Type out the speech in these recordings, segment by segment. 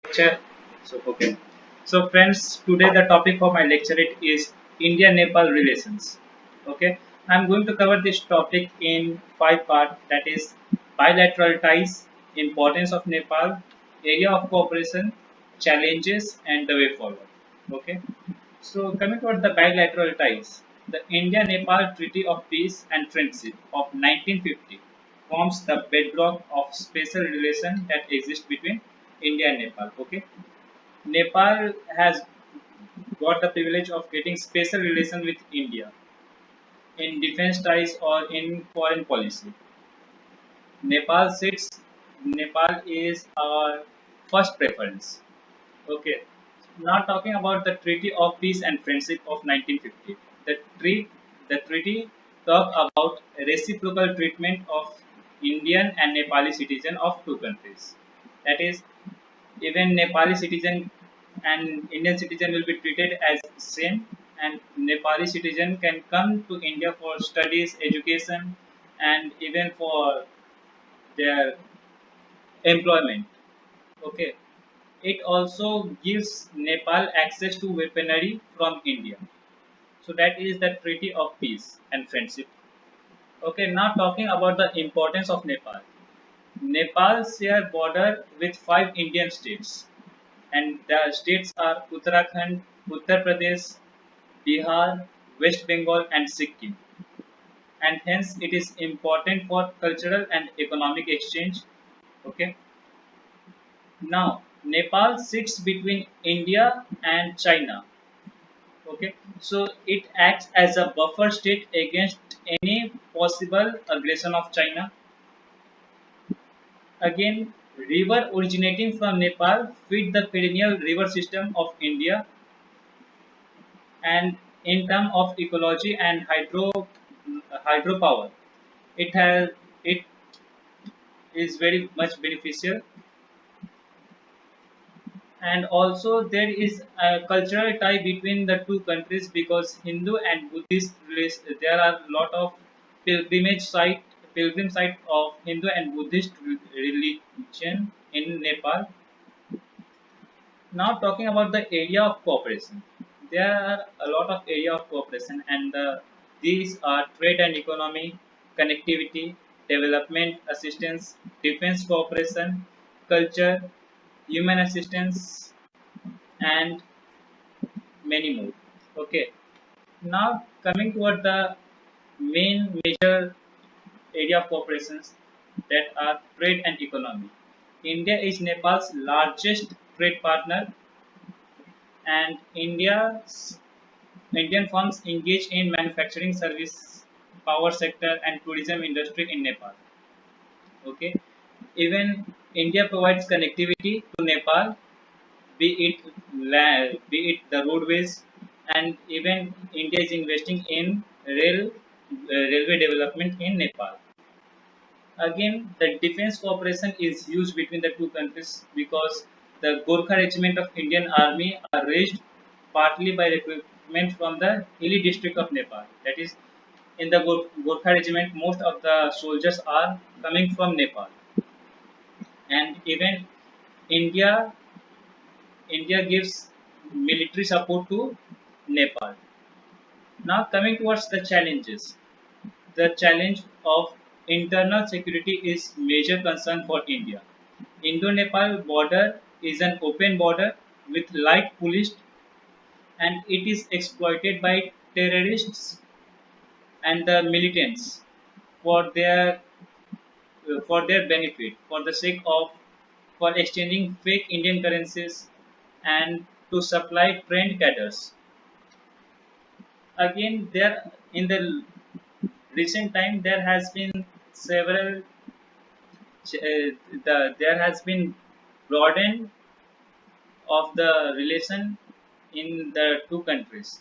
Lecture. Okay. So friends, today the topic of my lecture it is India-Nepal relations. Okay. I'm going to cover this topic in five parts. That is bilateral ties, importance of Nepal, area of cooperation, challenges, and the way forward. Okay. So coming toward the bilateral ties, the India-Nepal Treaty of Peace and Friendship of 1950 forms the bedrock of special relation that exists between India and Nepal. Okay, Nepal has got the privilege of getting special relation with India in defense ties or in foreign policy. Nepal sits. Nepal is our first preference. Okay. Now talking about the Treaty of Peace and Friendship of 1950. The treaty talk about reciprocal treatment of Indian and Nepali citizen of two countries. That is, even Nepali citizen and Indian citizen will be treated as same, and Nepali citizen can come to India for studies, education, and even for their employment. Okay. It also gives Nepal access to weaponry from India. So that is the Treaty of Peace and Friendship. Okay, now talking about the importance of Nepal. Nepal share border with five Indian states, and the states are Uttarakhand, Uttar Pradesh, Bihar, West Bengal, and Sikkim. And hence, it is important for cultural and economic exchange. Okay. Now, Nepal sits between India and China. Okay, so it acts as a buffer state against any possible aggression of China. Again, river originating from Nepal feed the perennial river system of India, and in terms of ecology and hydropower, it is very much beneficial. And also there is a cultural tie between the two countries because Hindu and Buddhist there are a lot of pilgrim site of Hindu and Buddhist religion in Nepal. Now talking about the area of cooperation, there are a lot of area of cooperation, and these are trade and economy, connectivity, development assistance, defense cooperation, culture, human assistance, and many more. Okay. Now coming toward the main major area of cooperations that are trade and economy. India is Nepal's largest trade partner, and Indian firms engage in manufacturing service, power sector, and tourism industry in Nepal. Okay. Even India provides connectivity to Nepal, be it be it the roadways, and even India is investing in railway development in Nepal. Again, the defense cooperation is huge between the two countries because the Gorkha Regiment of Indian Army are raised partly by recruitment from the hilly district of Nepal. That is, in the Gorkha Regiment, most of the soldiers are coming from Nepal, and even India India gives military support to Nepal. Now coming towards the challenges. The challenge of internal security is major concern for India. Indo-Nepal border is an open border with light policed, and it is exploited by terrorists and the militants for their benefit, for the sake of for exchanging fake Indian currencies and to supply trained cadres. Again, there in the recent time there has been several there has been broaden of the relation in the two countries,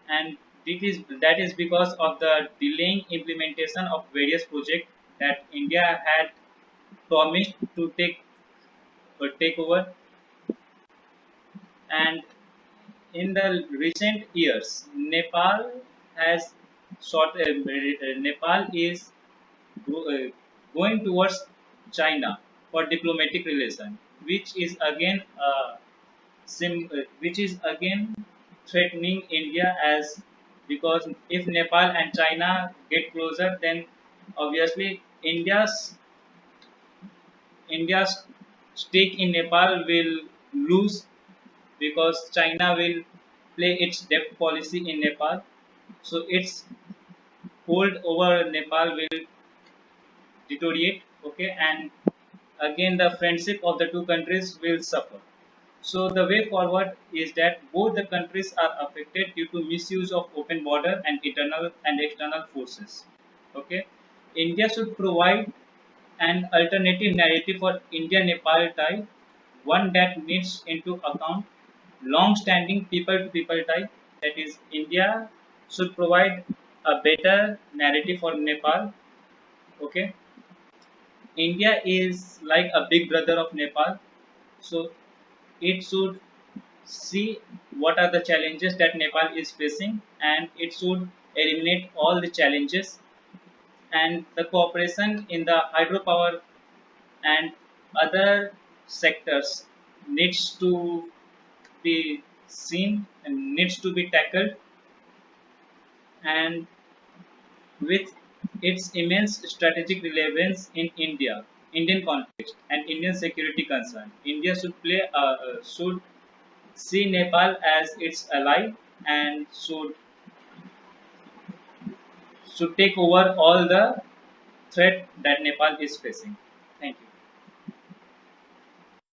and that is because of the delaying implementation of various projects that India had promised to take over. And in the recent years, has Nepal is go- uh, going towards China for diplomatic relation. which is again which is again threatening India, as because if Nepal and China get closer, then obviously India's stake in Nepal will lose, because China will play its debt policy in Nepal. So its hold over Nepal will deteriorate. Okay, and again the friendship of the two countries will suffer. So the way forward is that both the countries are affected due to misuse of open border and internal and external forces. Okay, India should provide an alternative narrative for India-Nepal tie, one that needs into account long-standing people-to-people tie. That is, India should provide a better narrative for Nepal. Okay, India is like a big brother of Nepal, so it should see what are the challenges that Nepal is facing, and it should eliminate all the challenges, and the cooperation in the hydropower and other sectors needs to be seen and needs to be tackled. And with its immense strategic relevance in Indian context and Indian security concern, India should see Nepal as its ally, and should take over all the threat that Nepal is facing.